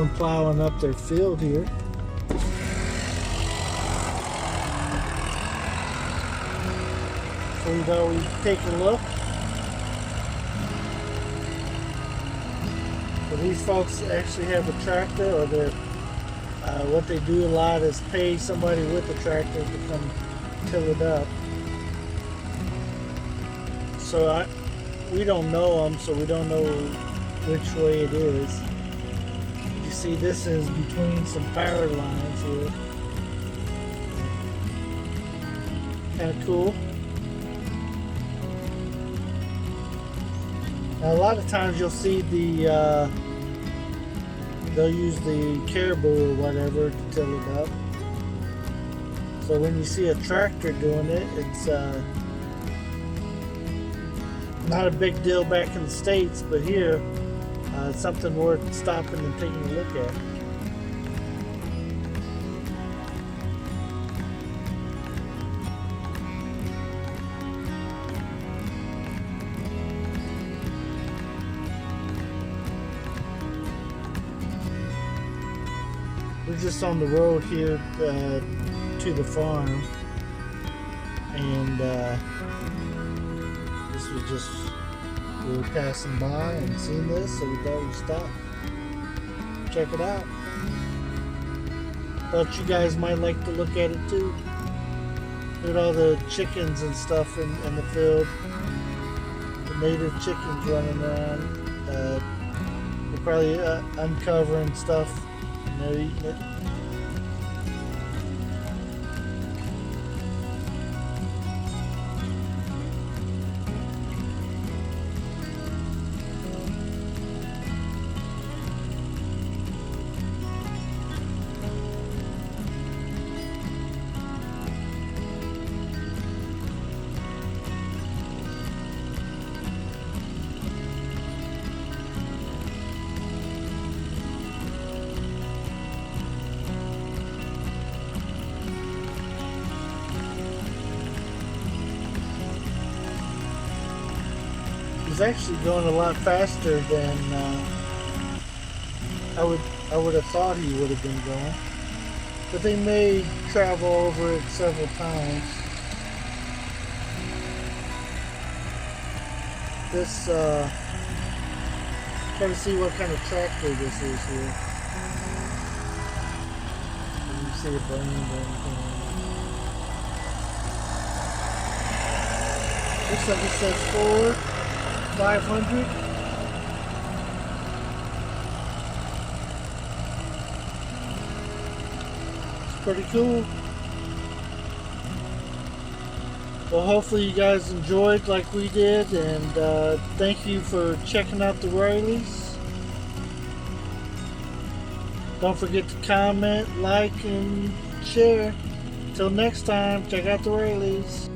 someone plowing up their field here. So we thought we'd take a look. So these folks actually have a tractor, or they're what they do a lot is pay somebody with a tractor to come till it up. So we don't know them, so we don't know which way it is. You see, this is between some power lines here. Kind of cool. Now, a lot of times you'll see they'll use the caribou or whatever to till it up. So when you see a tractor doing it, it's not a big deal back in the States, but here it's something worth stopping and taking a look at. We're just on the road here to the farm, and this was just, we were passing by and seen this, so we thought we'd stop, check it out. Thought you guys might like to look at it too. Look at all the chickens and stuff in the field. The native chickens running around. They're probably uncovering stuff. They're eating it. It's actually going a lot faster than I would have thought he would have been going, but they may travel over it several times. This trying to see what kind of tractor this is here. You see it burning or anything. Looks like it says Ford 500. It's pretty cool. Well, hopefully you guys enjoyed like we did, and thank you for checking out the Rileys. Don't forget to comment, like, and share. Till next time, check out the Rileys.